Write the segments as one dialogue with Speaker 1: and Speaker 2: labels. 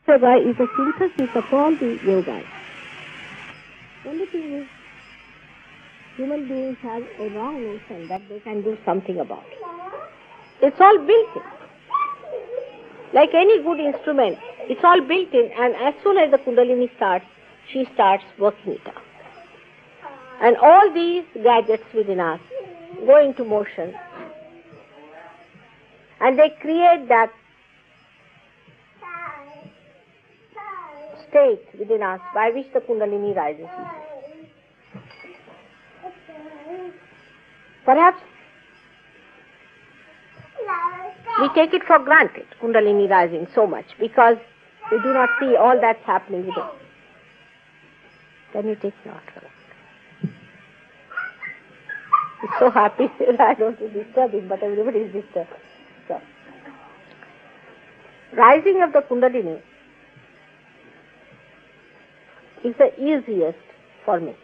Speaker 1: Yoga is a synthesis of all the yogas. Only thing is, human beings have a wrong notion that they can do something about it. It's all built in. Like any good instrument, it's all built in, and as soon as the Kundalini starts, she starts working it out. And all these gadgets within us go into motion, and they create that state within us by which the Kundalini rises. Perhaps we take it for granted, Kundalini rising so much, because we do not see all that's happening within. Can you take note? He's so happy. I don't want to disturb him, but everybody is disturbed. So, rising of the Kundalini is the easiest for me.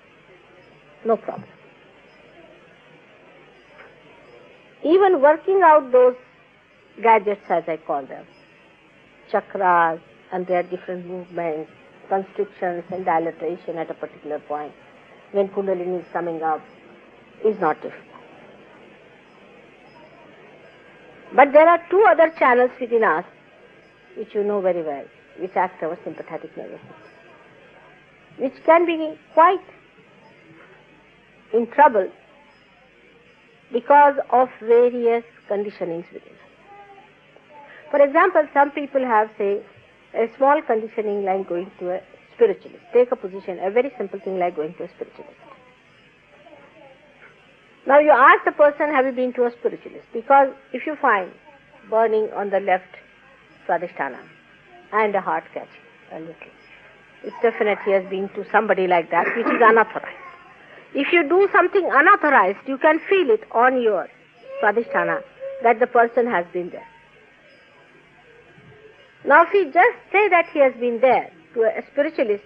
Speaker 1: No problem. Even working out those gadgets, as I call them, chakras and their different movements, constrictions and dilatation at a particular point, when Kundalini is coming up, is not difficult. But there are two other channels within us, which you know very well, which act our sympathetic nervous system, which can be quite in trouble because of various conditionings within us. For example, some people have, say, a small conditioning like going to a spiritualist. Take a position, a very simple thing like going to a spiritualist. Now you ask the person, have you been to a spiritualist? Because if you find burning on the left swadhisthana and a heart catching a little, it's definite he has been to somebody like that, which is unauthorized. If you do something unauthorized, you can feel it on your swadhisthana that the person has been there. Now if we just say that he has been there to a spiritualist,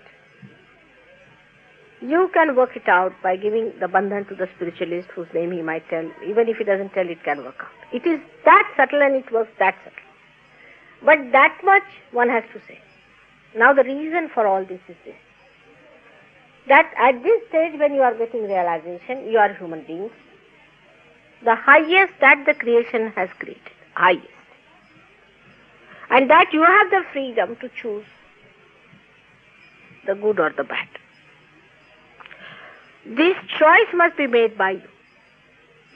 Speaker 1: you can work it out by giving the bandhan to the spiritualist whose name he might tell. Even if he doesn't tell, it can work out. It is that subtle and it works that subtle. But that much one has to say. Now the reason for all this is this, that at this stage when you are getting realization, you are human beings, the highest that the creation has created, highest. And that you have the freedom to choose the good or the bad. This choice must be made by you.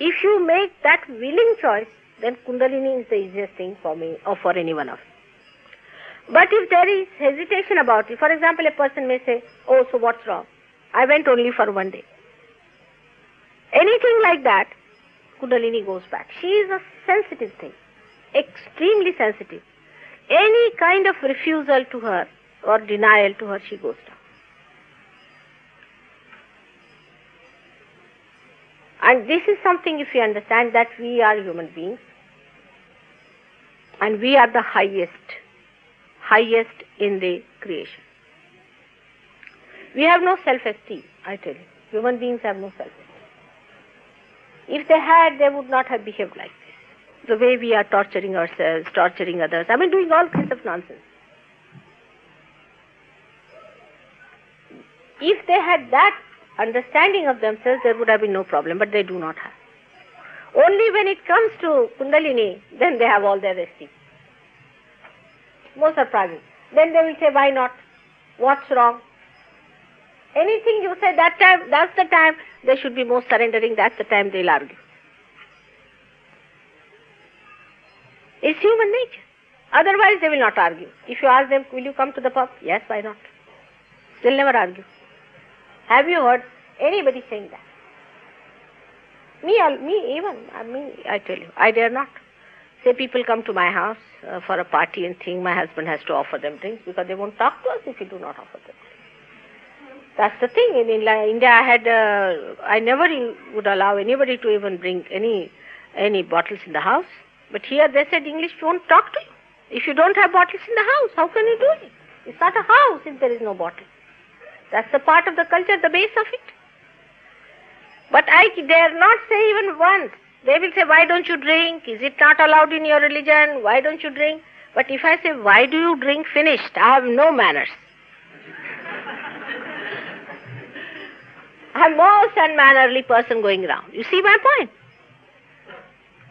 Speaker 1: If you make that willing choice, then Kundalini is the easiest thing for me or for any one of you. But if there is hesitation about it, for example, a person may say, oh, so what's wrong? I went only for one day. Anything like that, Kundalini goes back. She is a sensitive thing, extremely sensitive. Any kind of refusal to her or denial to her, she goes down. And this is something, if you understand, that we are human beings and we are the highest in the creation. We have no self-esteem, I tell you. Human beings have no self-esteem. If they had, they would not have behaved like this. The way we are torturing ourselves, torturing others, doing all kinds of nonsense. If they had that understanding of themselves, there would have been no problem, but they do not have. Only when it comes to Kundalini, then they have all their esteem. Most surprising. Then they will say, why not? What's wrong? Anything you say that time, that's the time they should be most surrendering, that's the time they'll argue. It's human nature. Otherwise they will not argue. If you ask them, will you come to the pub? Yes, why not? They'll never argue. Have you heard anybody saying that? I tell you, I dare not. Say people come to my house for a party and think my husband has to offer them drinks because they won't talk to us if we do not offer them. That's the thing. In India, I never would allow anybody to even bring any bottles in the house. But here they said English won't talk to you. If you don't have bottles in the house, how can you do it? It's not a house if there is no bottle. That's the part of the culture, the base of it. But I dare not say even once. They will say, why don't you drink? Is it not allowed in your religion? Why don't you drink? But if I say, why do you drink? Finished. I have no manners. I'm most unmannerly person going around. You see my point?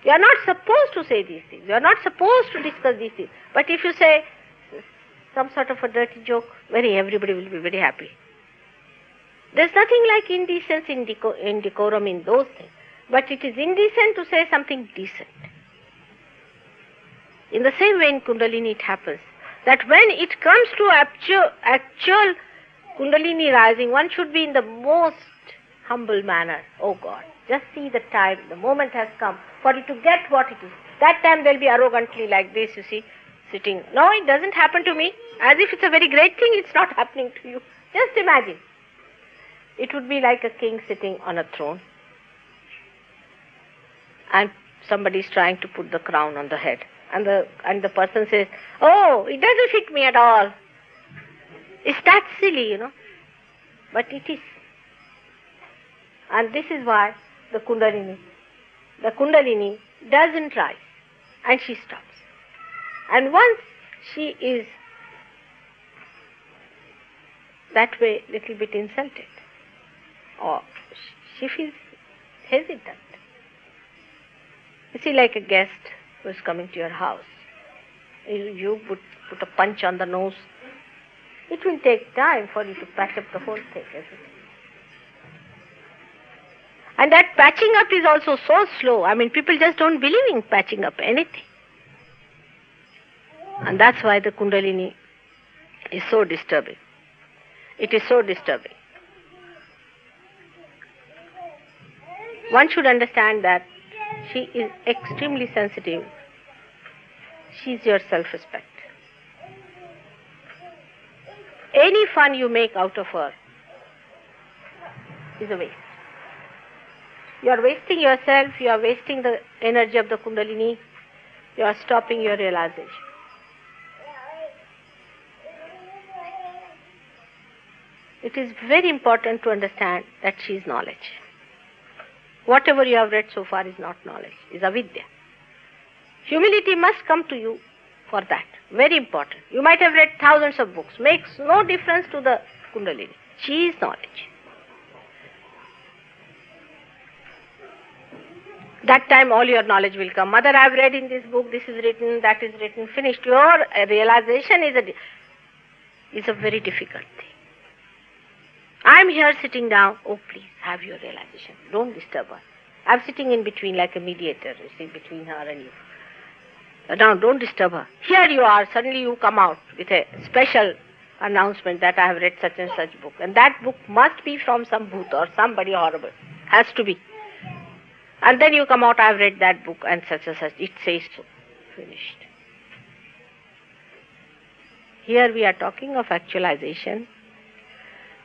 Speaker 1: You are not supposed to say these things. You are not supposed to discuss these things. But if you say some sort of a dirty joke, everybody will be very happy. There's nothing like indecency in decorum in those things. But it is indecent to say something decent. In the same way in Kundalini it happens that when it comes to actual Kundalini rising, one should be in the most humble manner. Oh God, just see the time, the moment has come for you to get what it is. That time they'll be arrogantly like this, you see, sitting. No, it doesn't happen to me. As if it's a very great thing, it's not happening to you. Just imagine. It would be like a king sitting on a throne and somebody is trying to put the crown on the head. And the person says, oh, it doesn't fit me at all. It's that silly, you know. But it is. And this is why the Kundalini doesn't rise. And she stops. And once she is that way little bit insulted, or she feels hesitant. You see, like a guest who is coming to your house. You put a punch on the nose. It will take time for you to patch up the whole thing, isn't it? And that patching up is also so slow. I mean, people just don't believe in patching up anything. And that's why the Kundalini is so disturbing. It is so disturbing. One should understand that she is extremely sensitive. She is your self-respect. Any fun you make out of her is a waste. You are wasting yourself, you are wasting the energy of the Kundalini, you are stopping your realization. It is very important to understand that she is knowledge. Whatever you have read so far is not knowledge, is avidya. Humility must come to you for that. Very important. You might have read thousands of books. Makes no difference to the Kundalini. She is knowledge. That time all your knowledge will come. Mother, I have read in this book, this is written, that is written, finished. Your realization is a very difficult thing. I am here sitting down. Oh, please, have your realization. Don't disturb her. I am sitting in between like a mediator, you see, between her and you. Now, don't disturb her. Here you are, suddenly you come out with a special announcement that I have read such and such book. And that book must be from some bhoot or somebody horrible. Has to be. And then you come out, I have read that book and such. It says so. Finished. Here we are talking of actualization,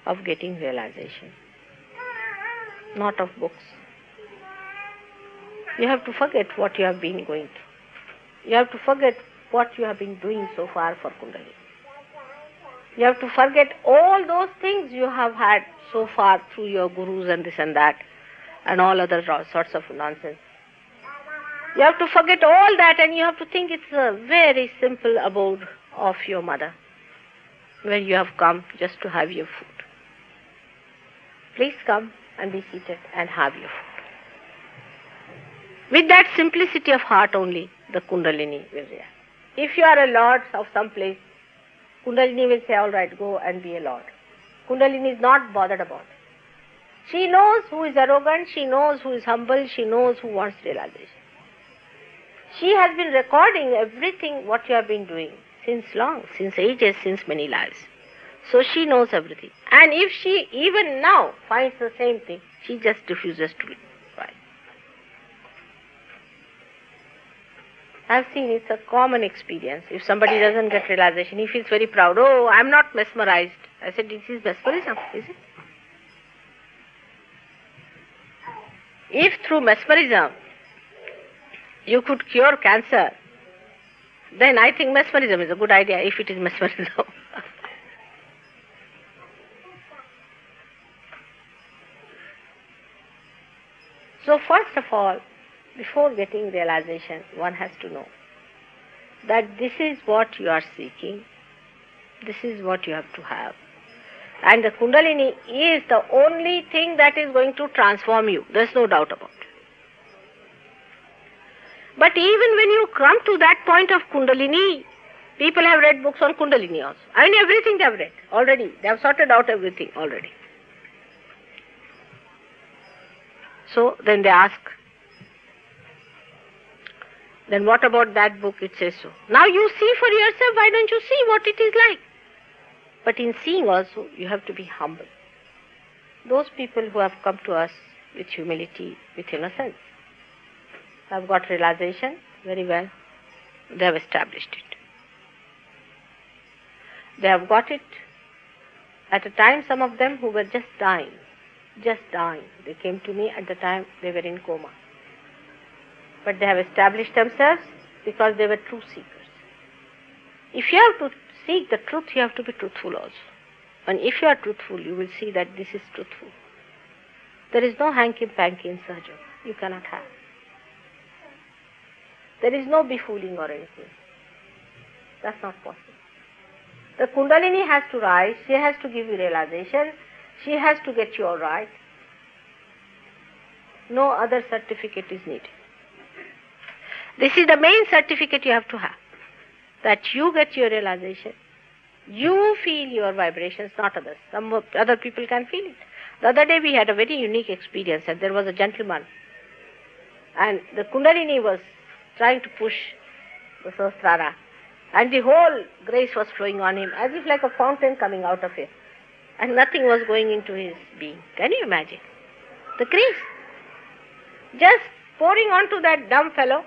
Speaker 1: of getting realization, not of books. You have to forget what you have been going through. You have to forget what you have been doing so far for Kundalini. You have to forget all those things you have had so far through your gurus and this and that and all other sorts of nonsense. You have to forget all that and you have to think it's a very simple abode of your mother where you have come just to have your food. Please come and be seated and have your food. With that simplicity of heart only, the Kundalini will react. If you are a lord of some place, Kundalini will say, all right, go and be a lord. Kundalini is not bothered about it. She knows who is arrogant, she knows who is humble, she knows who wants realization. She has been recording everything what you have been doing since long, since ages, since many lives. So she knows everything. And if she even now finds the same thing, she just refuses to try. I've seen it's a common experience. If somebody doesn't get realization, he feels very proud. Oh, I'm not mesmerized. I said, this is mesmerism, is it? If through mesmerism you could cure cancer, then I think mesmerism is a good idea if it is mesmerism. So first of all, before getting realization, one has to know that this is what you are seeking, this is what you have to have. And the Kundalini is the only thing that is going to transform you. There's no doubt about it. But even when you come to that point of Kundalini, people have read books on Kundalini also. I mean, everything they have read already. They have sorted out everything already. So then they ask, then what about that book? It says so. Now you see for yourself, why don't you see what it is like? But in seeing also, you have to be humble. Those people who have come to us with humility, with innocence, have got realization very well. They have established it. They have got it at a time, some of them who were just dying. They came to me at the time they were in coma. But they have established themselves because they were truth seekers. If you have to seek the truth, you have to be truthful also. And if you are truthful, you will see that this is truthful. There is no hanky-panky in Sahaja. You cannot have. There is no befooling or anything. That's not possible. The Kundalini has to rise, she has to give you realization, she has to get you all right. No other certificate is needed. This is the main certificate you have to have. That you get your realization, you feel your vibrations, not others. Some other people can feel it. The other day we had a very unique experience, and there was a gentleman, and the Kundalini was trying to push the Sahasrara, and the whole grace was flowing on him, as if like a fountain coming out of him, and nothing was going into his being. Can you imagine? The grace just pouring onto that dumb fellow.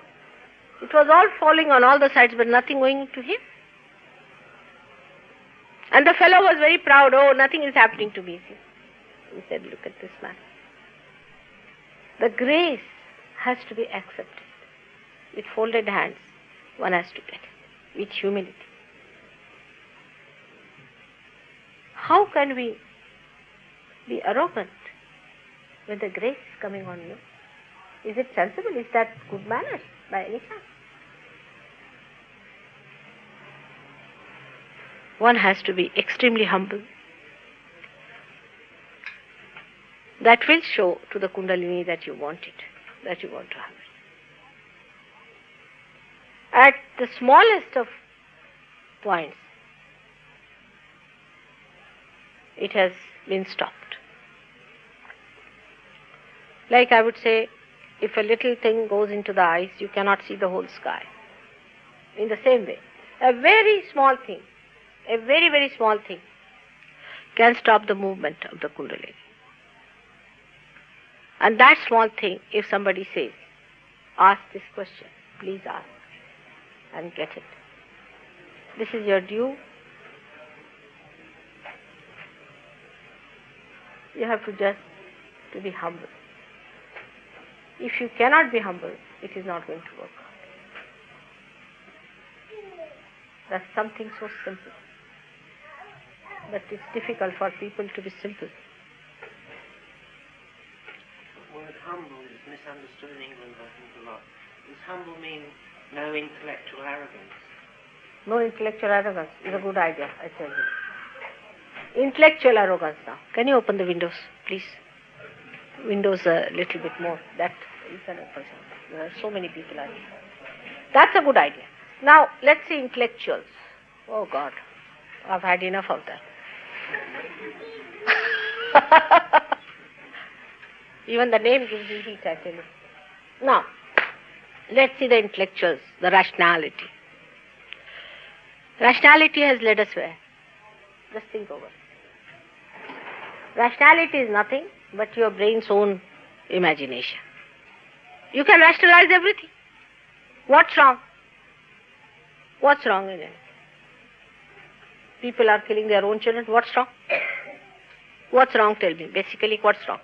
Speaker 1: It was all falling on all the sides, but nothing going into him. And the fellow was very proud. Oh, nothing is happening to me. He said, look at this man. The grace has to be accepted. With folded hands, one has to get it. With humility. How can we be arrogant when the grace is coming on you? Is it sensible? Is that good manners by any chance? One has to be extremely humble. That will show to the Kundalini that you want it, that you want to have it. At the smallest of points, it has been stopped. Like I would say, if a little thing goes into the eyes, you cannot see the whole sky. In the same way, a very small thing, a very, very small thing can stop the movement of the Kundalini. And that small thing, if somebody says, ask this question, please ask and get it. This is your due. You have to just to be humble. If you cannot be humble, it is not going to work out. That's something so simple. But it's difficult for people to be simple.
Speaker 2: The word humble is misunderstood in England, I think, a lot. Does humble mean no intellectual arrogance?
Speaker 1: No intellectual arrogance is a good idea, I tell you. Intellectual arrogance now. Can you open the windows, please? Windows a little bit more. That you can open. There are so many people out here. That's a good idea. Now, let's see intellectuals. Oh God, I've had enough of that. Even the name gives you heat, I tell you. Now, let's see the intellectuals, the rationality. Rationality has led us where? Just think over it. Rationality is nothing but your brain's own imagination. You can rationalize everything. What's wrong? What's wrong in it? People are killing their own children. What's wrong? What's wrong? Tell me. Basically, what's wrong?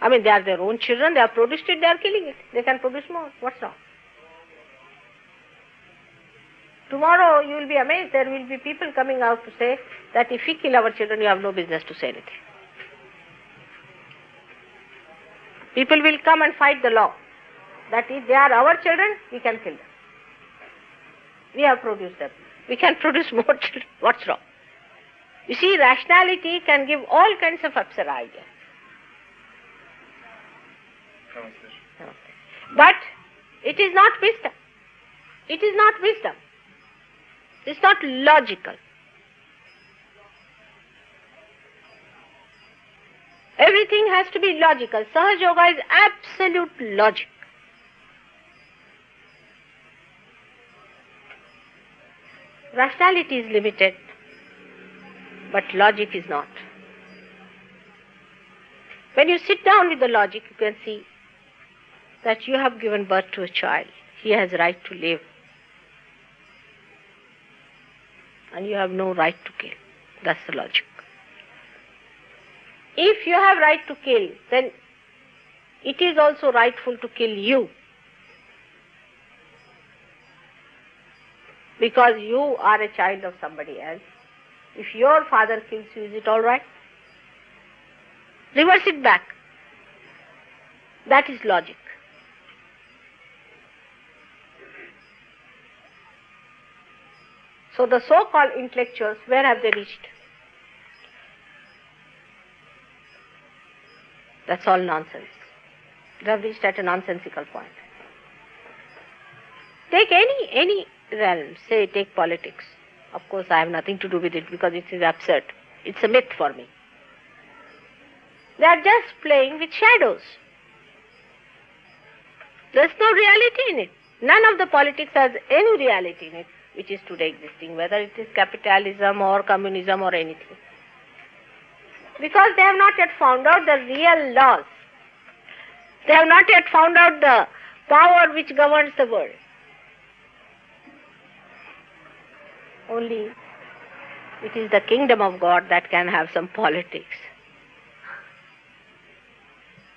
Speaker 1: I mean, they are their own children. They have produced it. They are killing it. They can produce more. What's wrong? Tomorrow you will be amazed. There will be people coming out to say that if we kill our children, you have no business to say anything. People will come and fight the law. That if they are our children, we can kill them. We have produced them. We can produce more children. What's wrong? You see, rationality can give all kinds of absurd ideas. But it is not wisdom. It is not wisdom. It's not logical. Everything has to be logical. Sahaja Yoga is absolute logic. Rationality is limited, but logic is not. When you sit down with the logic, you can see that you have given birth to a child. He has right to live. And you have no right to kill. That's the logic. If you have right to kill, then it is also rightful to kill you. Because you are a child of somebody else. If your father kills you, is it all right? Reverse it back. That is logic. So the so-called intellectuals, where have they reached? That's all nonsense. They have reached at a nonsensical point. Take any realm, say take politics. Of course I have nothing to do with it because it is absurd. It's a myth for me. They are just playing with shadows. There's no reality in it. None of the politics has any reality in it which is today existing, whether it is capitalism or communism or anything. Because they have not yet found out the real laws. They have not yet found out the power which governs the world. Only it is the kingdom of God that can have some politics.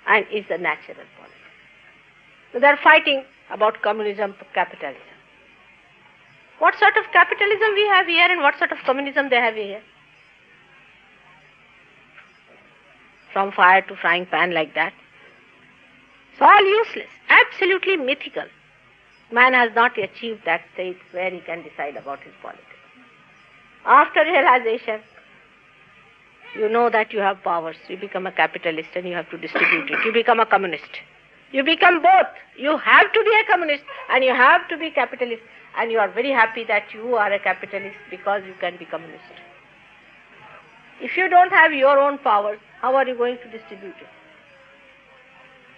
Speaker 1: And is the natural politics. So they are fighting about communism, capitalism. What sort of capitalism we have here and what sort of communism they have here? From fire to frying pan like that. It's all useless, absolutely mythical. Man has not achieved that state where he can decide about his politics. After realization, you know that you have powers. You become a capitalist and you have to distribute it. You become a communist. You become both. You have to be a communist and you have to be capitalist. And you are very happy that you are a capitalist because you can be communist. If you don't have your own powers, how are you going to distribute it?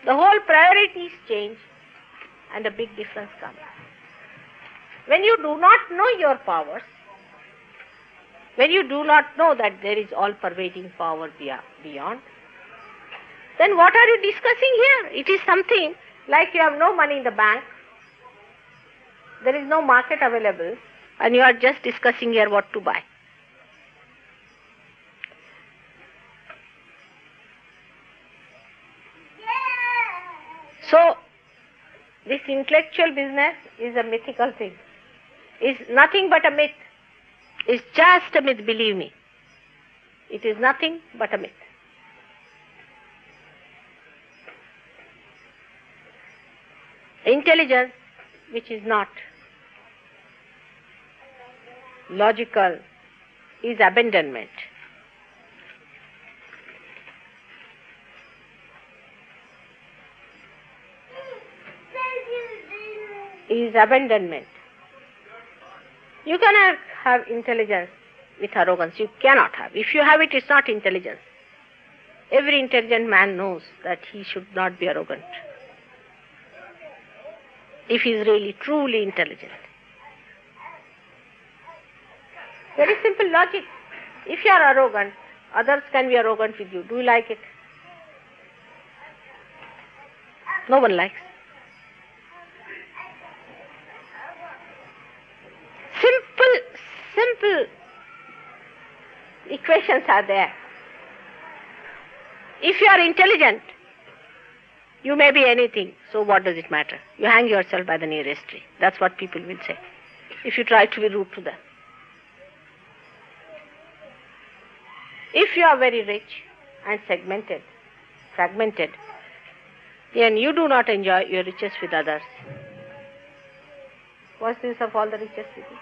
Speaker 1: The whole priorities change and a big difference comes. When you do not know your powers, when you do not know that there is all-pervading power beyond, then what are you discussing here? It is something like you have no money in the bank, there is no market available, and you are just discussing here what to buy. So, this intellectual business is a mythical thing. It's nothing but a myth. It's just a myth, believe me. It is nothing but a myth. Intelligence, which is not logical, is abandonment. Is abandonment. You cannot have intelligence with arrogance. You cannot have. If you have it, it's not intelligence. Every intelligent man knows that he should not be arrogant. If he is really, truly intelligent. Very simple logic. If you are arrogant, others can be arrogant with you. Do you like it? No one likes. Simple equations are there. If you are intelligent, you may be anything, so what does it matter? You hang yourself by the nearest tree. That's what people will say, if you try to be rude to them. If you are very rich and fragmented, then you do not enjoy your riches with others. What's the use of all the richest people?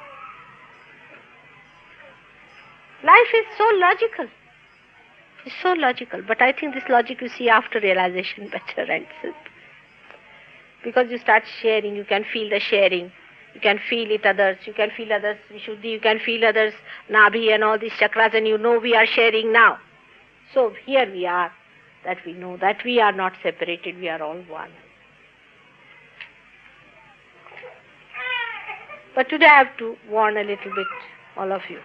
Speaker 1: Life is so logical. It's so logical. But I think this logic you see after realization better and simple. Because you start sharing, you can feel the sharing. You can feel it others. You can feel others Vishuddhi. You can feel others Nabhi and all these chakras, and you know we are sharing now. So here we are, that we know that we are not separated, we are all one. But today I have to warn a little bit all of you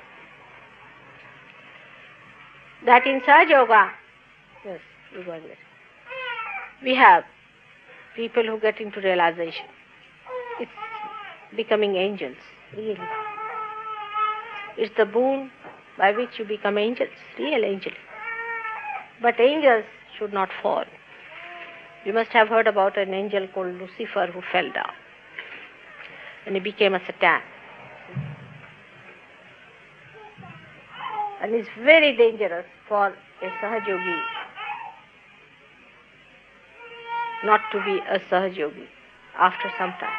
Speaker 1: that in Sahaja Yoga, yes, you go ahead. We have people who get into realization. It's becoming angels, really. It's the boon by which you become angels, real angels. But angels should not fall. You must have heard about an angel called Lucifer who fell down. And he became a Satan. And it's very dangerous for a Sahajogi not to be a Sahajogi after some time.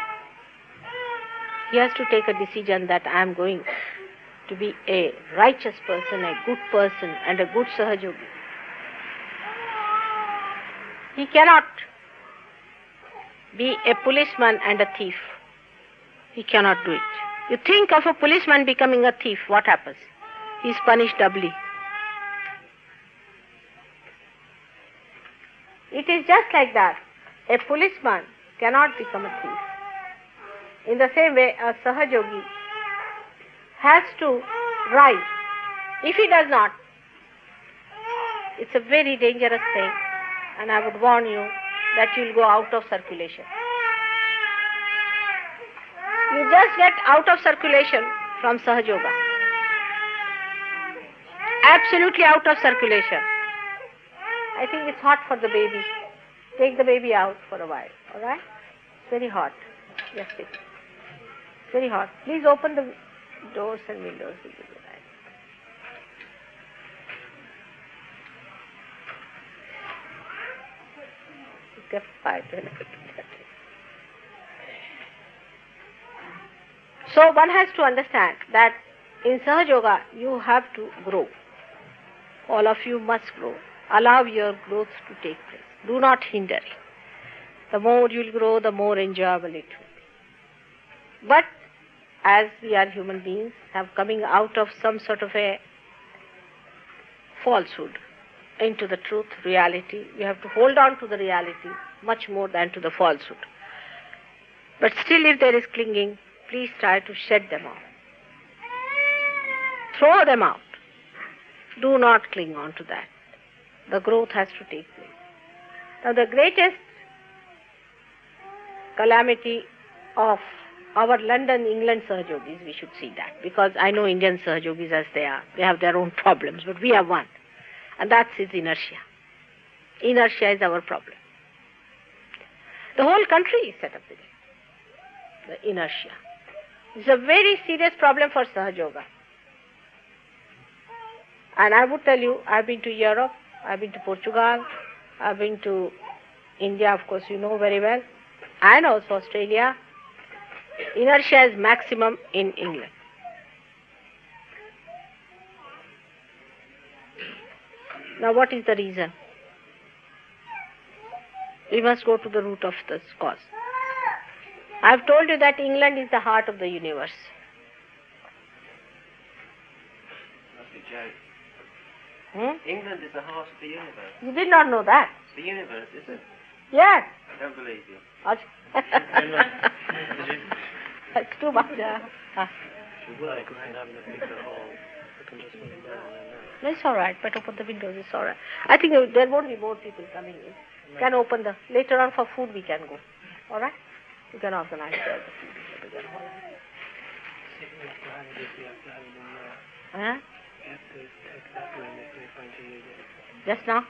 Speaker 1: He has to take a decision that I am going to be a righteous person, a good person, and a good Sahajogi. He cannot be a policeman and a thief. He cannot do it. You think of a policeman becoming a thief, what happens? He is punished doubly. It is just like that. A policeman cannot become a thief. In the same way, a Sahajogi has to rise. If he does not, it's a very dangerous thing, and I would warn you that you will go out of circulation. You just get out of circulation from Sahaja Yoga. Absolutely out of circulation. I think it's hot for the baby. Take the baby out for a while, alright? It's very hot. Yes, take it. It's very hot. Please open the doors and windows. Get 5 minutes. So one has to understand that in Sahaja Yoga you have to grow. All of you must grow. Allow your growth to take place. Do not hinder it. The more you will grow, the more enjoyable it will be. But as we are human beings, have coming out of some sort of a falsehood into the truth, reality, we have to hold on to the reality much more than to the falsehood. But still, if there is clinging, please try to shed them off. Throw them out. Do not cling on to that. The growth has to take place. Now the greatest calamity of our London, England Sahajogis, we should see that. Because I know Indian Sahajogis as they are. They have their own problems, but we have one. And that's his inertia. Inertia is our problem. The whole country is set up with it. The inertia. It's a very serious problem for Sahaja Yoga. And I would tell you, I've been to Europe, I've been to Portugal, I've been to India, of course you know very well, and also Australia. Inertia is maximum in England. Now what is the reason? We must go to the root of this cause. I've told you that England is the heart of the universe.
Speaker 2: That's a joke. England is the heart of the universe.
Speaker 1: You did not know that?
Speaker 2: The universe, is it?
Speaker 1: Yes.
Speaker 2: I don't believe you.
Speaker 1: That's too much. No, it's all right, but open the windows, it's all right. I think there won't be more people coming in. You can open the... Later on for food we can go. All right? You can organize the food. Huh? Just now?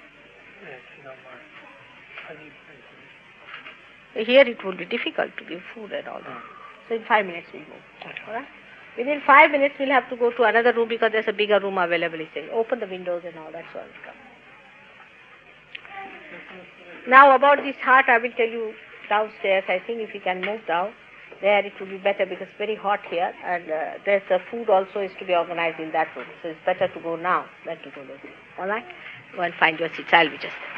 Speaker 1: Here it will be difficult to give food and all that. So in 5 minutes we'll move. Alright? Within 5 minutes we'll have to go to another room because there's a bigger room available. He said, open the windows and all that, so I'll come. Now about this heart I will tell you downstairs. I think if you can move down. There it would be better because it's very hot here, and there's the food also is to be organized in that room. So it's better to go now than to go later. All right? Go and find your seats. I'll be just there.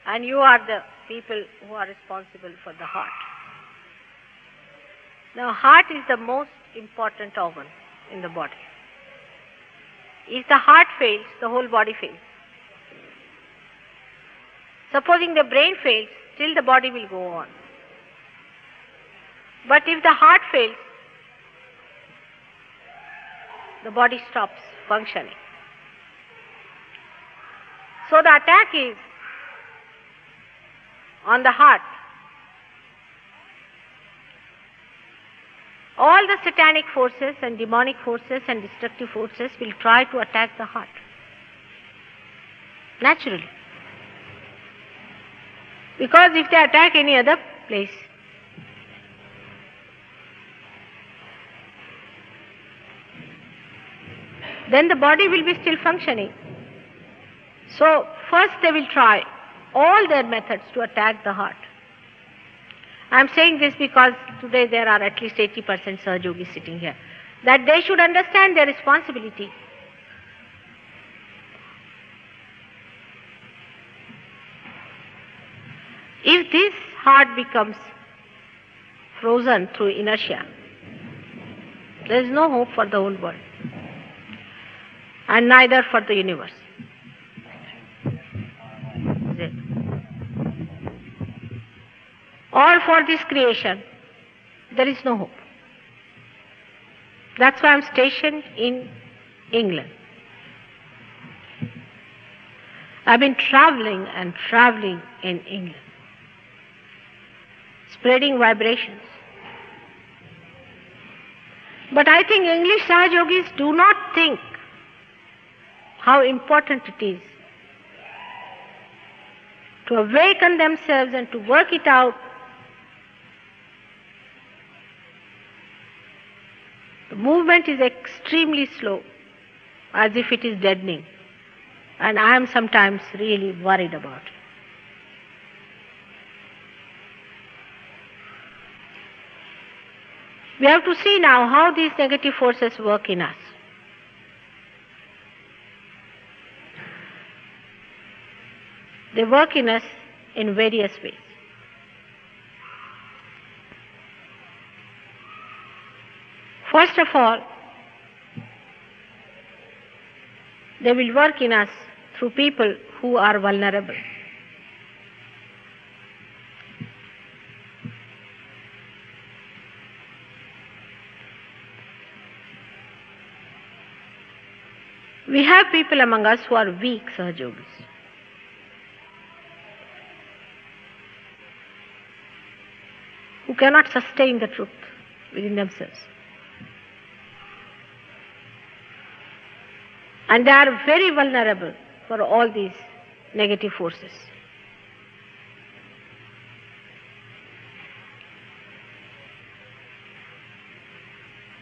Speaker 1: And you are the people who are responsible for the heart. Now, heart is the most important organ in the body. If the heart fails, the whole body fails. Supposing the brain fails, still the body will go on. But if the heart fails, the body stops functioning. So the attack is on the heart. All the satanic forces and demonic forces and destructive forces will try to attack the heart. Naturally. Because if they attack any other place, then the body will be still functioning. So first they will try all their methods to attack the heart. I am saying this because today there are at least 80% Sahajogis sitting here. That they should understand their responsibility. If this heart becomes frozen through inertia, there is no hope for the whole world. And neither for the universe. Or for this creation, there is no hope. That's why I am stationed in England. I've been traveling and traveling in England, spreading vibrations. But I think English Sahajogis do not think how important it is to awaken themselves and to work it out. The movement is extremely slow, as if it is deadening, and I am sometimes really worried about it. We have to see now how these negative forces work in us. They work in us in various ways. First of all, they will work in us through people who are vulnerable. We have people among us who are weak Sahajogis. Who cannot sustain the truth within themselves. And they are very vulnerable for all these negative forces.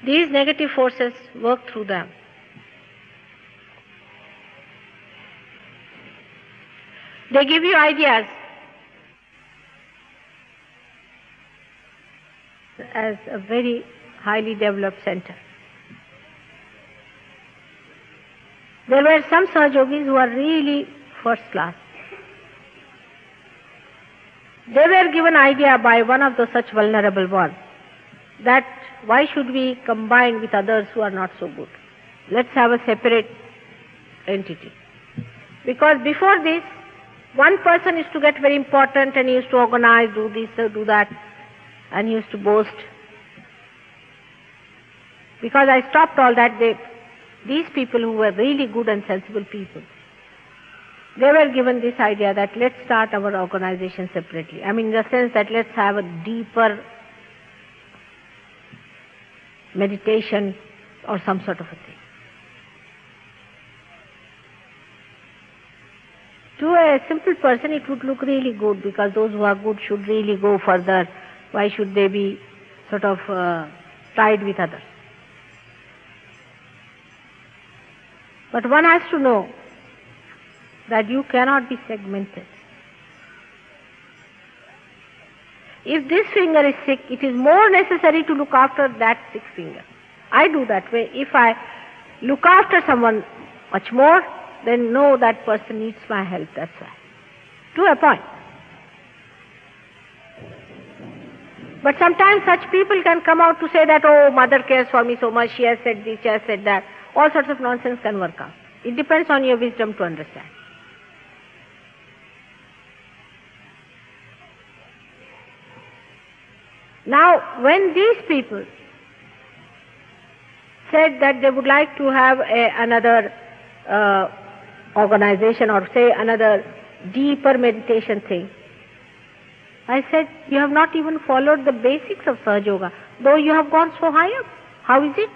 Speaker 1: These negative forces work through them. They give you ideas as a very highly developed center. There were some Sahajogis who are really first class. They were given idea by one of the such vulnerable ones that why should we combine with others who are not so good? Let's have a separate entity. Because before this, one person used to get very important and he used to organize, do this, do that, and he used to boast. Because I stopped all that, these people who were really good and sensible people, they were given this idea that let's start our organization separately. I mean, in the sense that let's have a deeper meditation or some sort of a thing. To a simple person, it would look really good because those who are good should really go further. Why should they be sort of tied with others? But one has to know that you cannot be segmented. if this finger is sick, it is more necessary to look after that sick finger. I do that way. If I look after someone much more, then no, that person needs my help, that's why. To a point. But sometimes such people can come out to say that, oh, mother cares for me so much, she has said this, she has said that. All sorts of nonsense can work out. It depends on your wisdom to understand. Now, when these people said that they would like to have another organization or say another deeper meditation thing, I said, you have not even followed the basics of Sahaja Yoga, though you have gone so high up. How is it?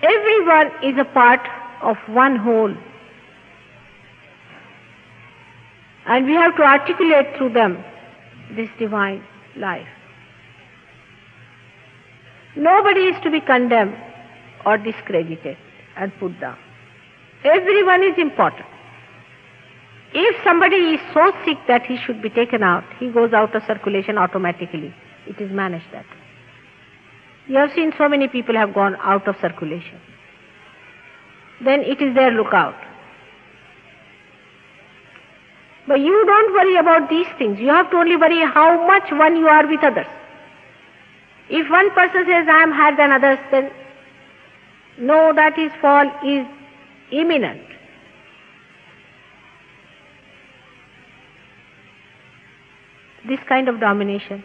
Speaker 1: Everyone is a part of one whole. And we have to articulate through them this divine life. Nobody is to be condemned or discredited and put down. Everyone is important. If somebody is so sick that he should be taken out, he goes out of circulation automatically. It is managed that way. You have seen so many people have gone out of circulation. Then it is their lookout. But you don't worry about these things. You have to only worry how much one you are with others. If one person says, I am higher than others, then know that his fall is imminent. This kind of domination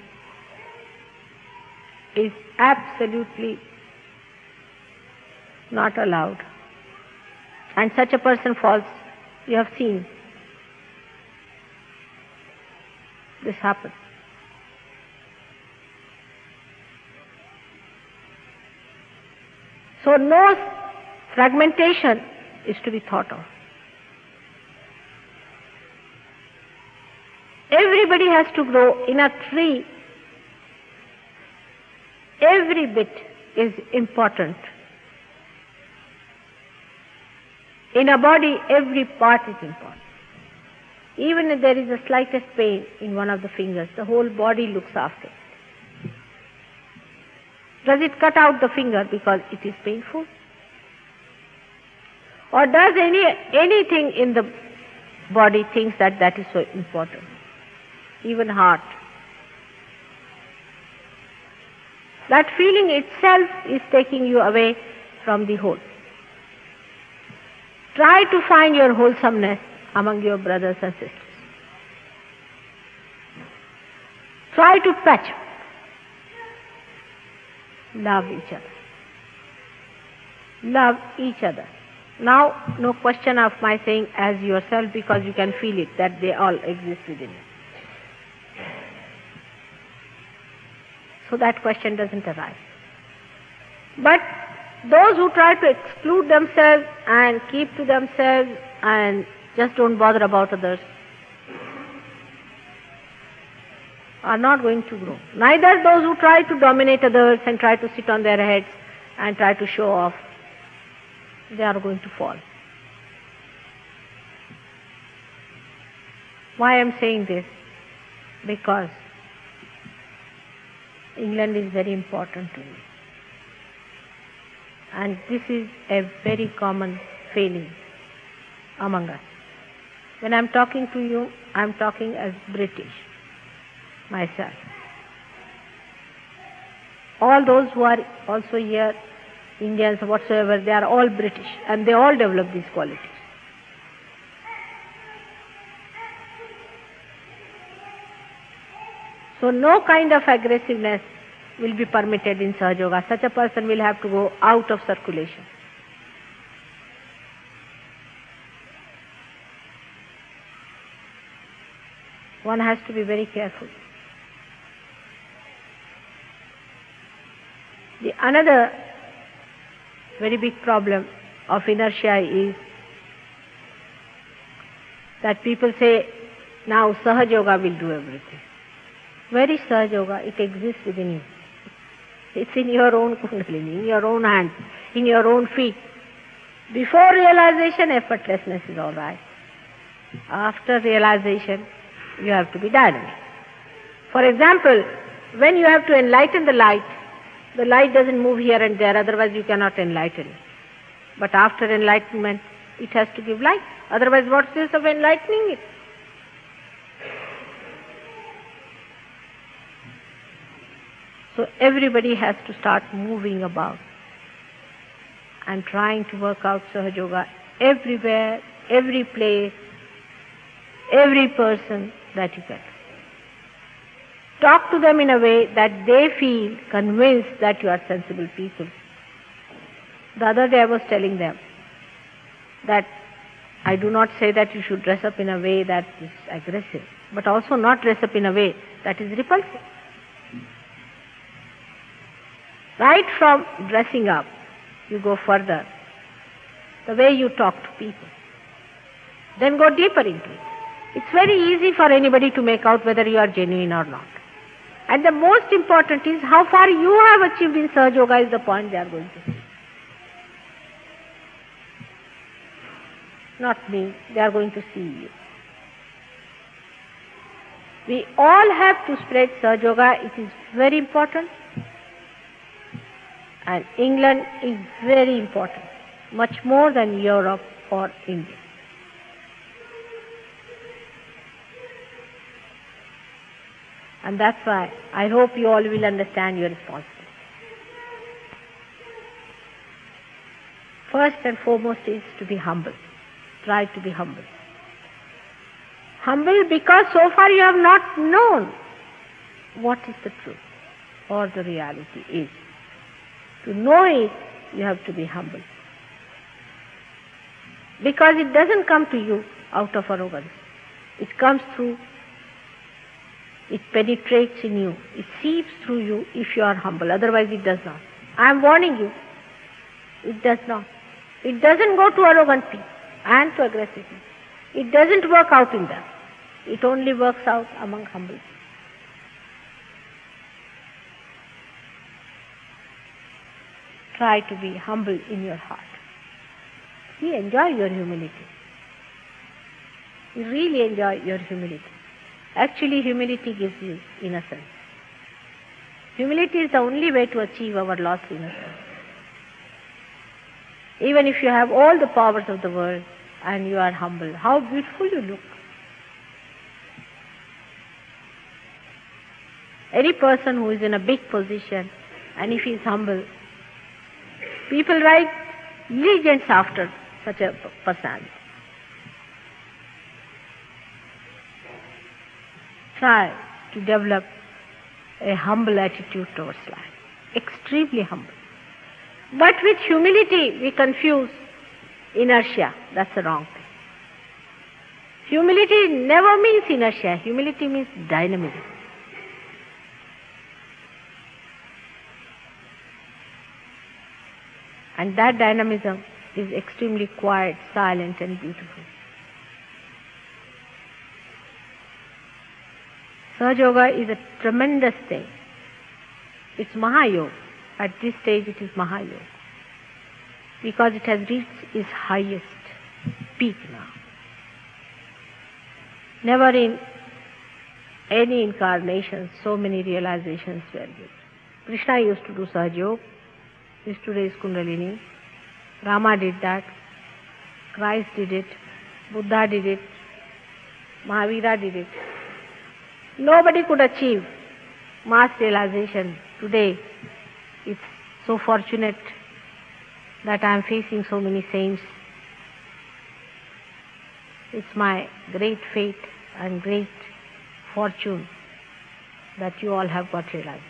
Speaker 1: is absolutely not allowed. And such a person falls, you have seen this happen. So no fragmentation is to be thought of. Everybody has to grow. In a tree, every bit is important. In a body, every part is important. Even if there is the slightest pain in one of the fingers, the whole body looks after it. Does it cut out the finger because it is painful? Or does anything in the body thinks that that is so important? Even heart. That feeling itself is taking you away from the whole. Try to find your wholesomeness among your brothers and sisters. Try to patch up. Love each other. Love each other. Now, no question of my saying as yourself, because you can feel it, that they all exist within you. So that question doesn't arise. But those who try to exclude themselves and keep to themselves and just don't bother about others are not going to grow. Neither those who try to dominate others and try to sit on their heads and try to show off, they are going to fall. Why I am saying this? Because England is very important to me. And this is a very common failing among us. When I am talking to you, I am talking as British myself. All those who are also here, Indians whatsoever, they are all British and they all develop these qualities. So no kind of aggressiveness will be permitted in Sahaja Yoga. Such a person will have to go out of circulation. One has to be very careful. The another very big problem of inertia is that people say, now Sahaja Yoga will do everything. Where is Sahaja Yoga? It exists within you. It's in your own kundalini, in your own hands, in your own feet. Before realization, effortlessness is all right. After realization, you have to be dynamic. For example, when you have to enlighten the light doesn't move here and there, otherwise you cannot enlighten it. But after enlightenment, it has to give light. Otherwise, what's the use of enlightening it? So everybody has to start moving about and trying to work out Sahaja Yoga everywhere, every place, every person that you get. Talk to them in a way that they feel convinced that you are sensible people. The other day I was telling them that I do not say that you should dress up in a way that is aggressive, but also not dress up in a way that is repulsive. Right from dressing up, you go further, the way you talk to people. Then go deeper into it. It's very easy for anybody to make out whether you are genuine or not. And the most important is how far you have achieved in Sahaja Yoga is the point they are going to see. Not me, they are going to see you. We all have to spread Sahaja Yoga, it is very important. And England is very important, much more than Europe or India. And that's why I hope you all will understand your responsibility. First and foremost is to be humble. Try to be humble. Humble because so far you have not known what is the truth or the reality is. To know it, you have to be humble. Because it doesn't come to you out of arrogance. It comes through, it penetrates in you, it seeps through you if you are humble. Otherwise it does not. I am warning you, it does not. It doesn't go to arrogant people and to aggressive people. It doesn't work out in them. It only works out among humble people. Try to be humble in your heart. You enjoy your humility. You really enjoy your humility. Actually, humility gives you innocence. Humility is the only way to achieve our lost innocence. Even if you have all the powers of the world and you are humble, how beautiful you look. Any person who is in a big position and if he is humble, people write legends after such a personality. Try to develop a humble attitude towards life. Extremely humble. But with humility we confuse inertia. That's the wrong thing. Humility never means inertia. Humility means dynamism. And that dynamism is extremely quiet, silent and beautiful. Sahaja Yoga is a tremendous thing. It's Mahayoga. At this stage it is Mahayoga. Because it has reached its highest peak now. Never in any incarnation so many realizations were given. Krishna used to do Sahaja Yoga. He used to raise Kundalini. Rama did that. Christ did it. Buddha did it. Mahavira did it. Nobody could achieve mass realization today. It's so fortunate that I am facing so many saints. It's my great fate and great fortune that you all have got realization.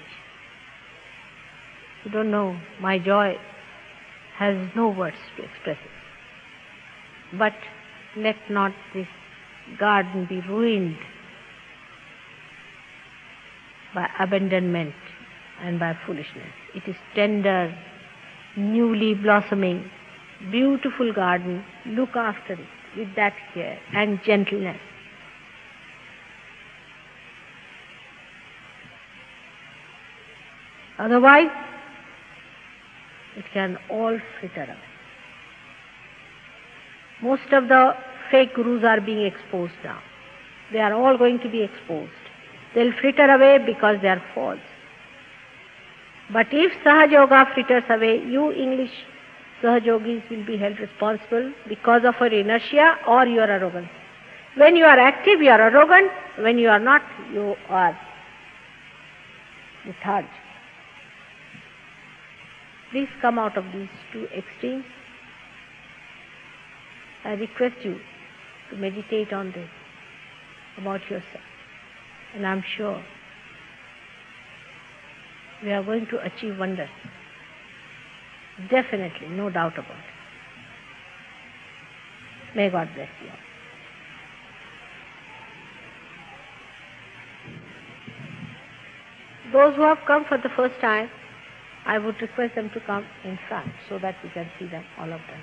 Speaker 1: You don't know, my joy has no words to express it. But let not this garden be ruined by abandonment and by foolishness. It is tender, newly blossoming, beautiful garden. Look after it with that care and gentleness. Otherwise, it can all fritter away. Most of the fake gurus are being exposed now. They are all going to be exposed. They'll fritter away because they are false. But if Sahaja Yoga fritters away, you English Sahaja Yogis will be held responsible because of your inertia or your arrogance. When you are active, you are arrogant. When you are not, you are lethargic. Please come out of these two extremes. I request you to meditate on this about yourself. And I'm sure we are going to achieve wonders. Definitely, no doubt about it. May God bless you all. Those who have come for the first time, I would request them to come in front so that we can see them, all of them.